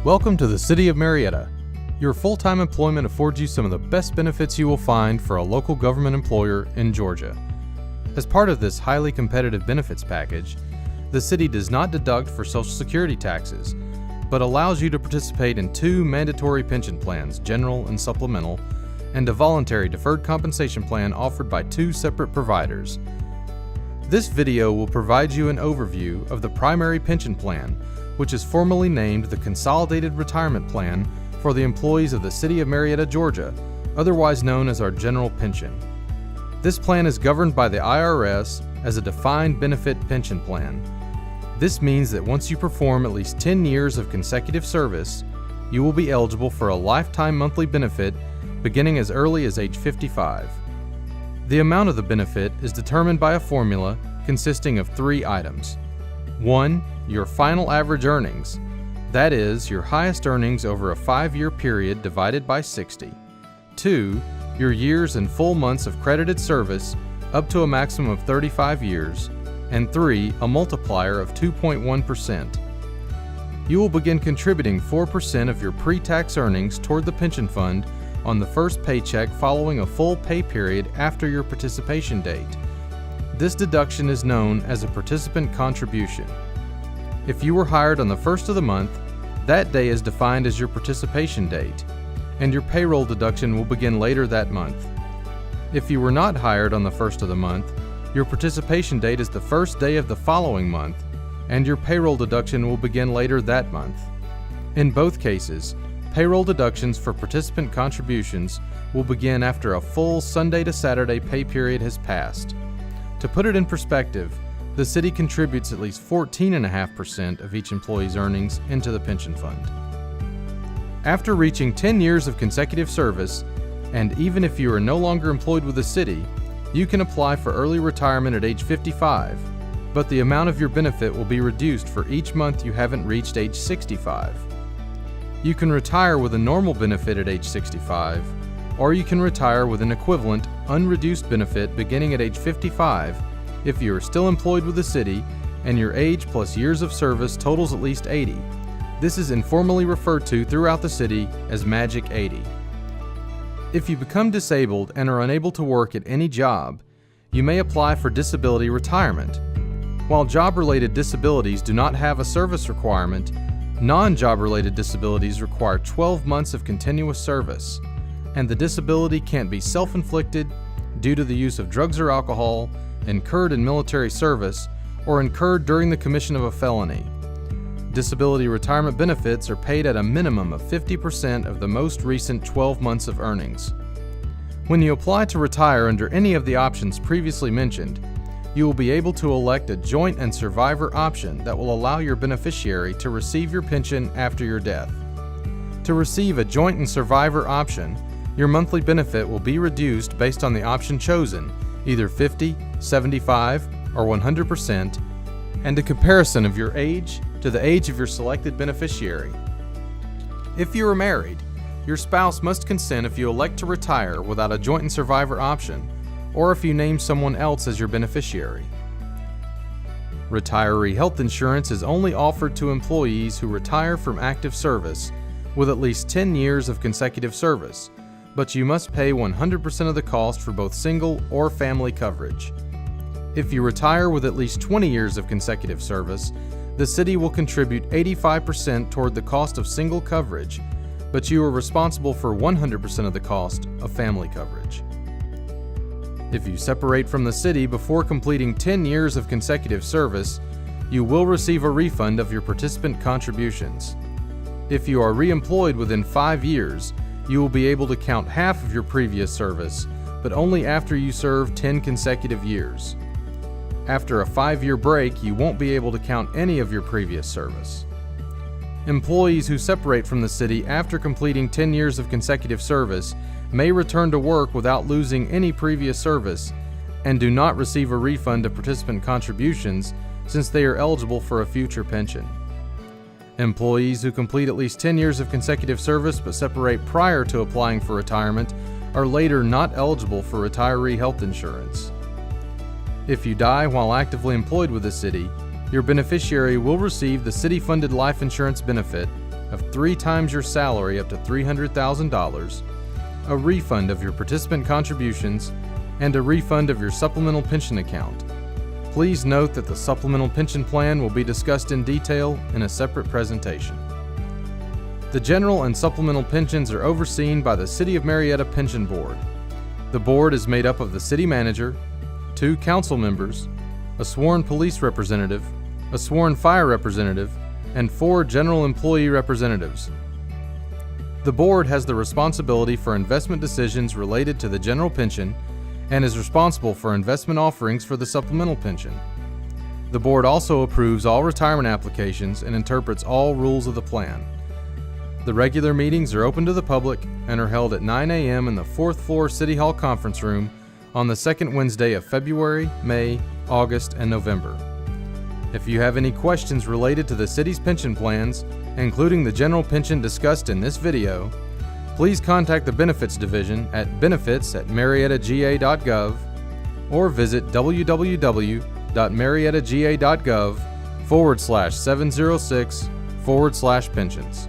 Welcome to the City of Marietta. Your full-time employment affords you some of the best benefits you will find for a local government employer in Georgia. As part of this highly competitive benefits package, the city does not deduct for Social Security taxes, but allows you to participate in 2 mandatory pension plans, general and supplemental, and a voluntary deferred compensation plan offered by 2 separate providers. This video will provide you an overview of the primary pension plan, which is formally named the Consolidated Retirement Plan for the employees of the City of Marietta, Georgia, otherwise known as our general pension. This plan is governed by the IRS as a defined benefit pension plan. This means that once you perform at least 10 years of consecutive service, you will be eligible for a lifetime monthly benefit beginning as early as age 55. The amount of the benefit is determined by a formula consisting of 3 items. 1. Your final average earnings, that is, your highest earnings over a 5-year period divided by 60. 2. Your years and full months of credited service up to a maximum of 35 years. And 3. A multiplier of 2.1%. You will begin contributing 4% of your pre-tax earnings toward the pension fund on the first paycheck following a full pay period after your participation date. This deduction is known as a participant contribution. If you were hired on the first of the month, that day is defined as your participation date, and your payroll deduction will begin later that month. If you were not hired on the first of the month, your participation date is the first day of the following month, and your payroll deduction will begin later that month. In both cases, payroll deductions for participant contributions will begin after a full Sunday to Saturday pay period has passed. To put it in perspective, the city contributes at least 14.5% of each employee's earnings into the pension fund. After reaching 10 years of consecutive service, and even if you are no longer employed with the city, you can apply for early retirement at age 55, but the amount of your benefit will be reduced for each month you haven't reached age 65. You can retire with a normal benefit at age 65, or you can retire with an equivalent, unreduced benefit beginning at age 55 if you are still employed with the city and your age plus years of service totals at least 80. This is informally referred to throughout the city as Magic 80. If you become disabled and are unable to work at any job, you may apply for disability retirement. While job-related disabilities do not have a service requirement, non-job-related disabilities require 12 months of continuous service, and the disability can't be self-inflicted due to the use of drugs or alcohol, incurred in military service, or incurred during the commission of a felony. Disability retirement benefits are paid at a minimum of 50% of the most recent 12 months of earnings. When you apply to retire under any of the options previously mentioned, you will be able to elect a joint and survivor option that will allow your beneficiary to receive your pension after your death. To receive a joint and survivor option, your monthly benefit will be reduced based on the option chosen, either 50, 75, or 100%, and a comparison of your age to the age of your selected beneficiary. If you are married, your spouse must consent if you elect to retire without a joint and survivor option, or if you name someone else as your beneficiary. Retiree health insurance is only offered to employees who retire from active service with at least 10 years of consecutive service, but you must pay 100% of the cost for both single or family coverage. If you retire with at least 20 years of consecutive service, the city will contribute 85% toward the cost of single coverage, but you are responsible for 100% of the cost of family coverage. If you separate from the city before completing 10 years of consecutive service, you will receive a refund of your participant contributions. If you are re-employed within 5 years, you will be able to count half of your previous service, but only after you serve 10 consecutive years. After a 5-year break, you won't be able to count any of your previous service. Employees who separate from the city after completing 10 years of consecutive service may return to work without losing any previous service and do not receive a refund of participant contributions since they are eligible for a future pension. Employees who complete at least 10 years of consecutive service but separate prior to applying for retirement are later not eligible for retiree health insurance. If you die while actively employed with the city, your beneficiary will receive the city-funded life insurance benefit of 3 times your salary up to $300,000, a refund of your participant contributions, and a refund of your supplemental pension account. Please note that the supplemental pension plan will be discussed in detail in a separate presentation. The general and supplemental pensions are overseen by the City of Marietta Pension Board. The board is made up of the city manager, 2 council members, a sworn police representative, a sworn fire representative, and 4 general employee representatives. The board has the responsibility for investment decisions related to the general pension and is responsible for investment offerings for the supplemental pension. The board also approves all retirement applications and interprets all rules of the plan. The regular meetings are open to the public and are held at 9 a.m. in the 4th floor City Hall Conference Room on the second Wednesday of February, May, August, and November. If you have any questions related to the city's pension plans, including the general pension discussed in this video, please contact the Benefits Division at benefits@mariettagA.gov or visit www.mariettagA.gov/706/pensions.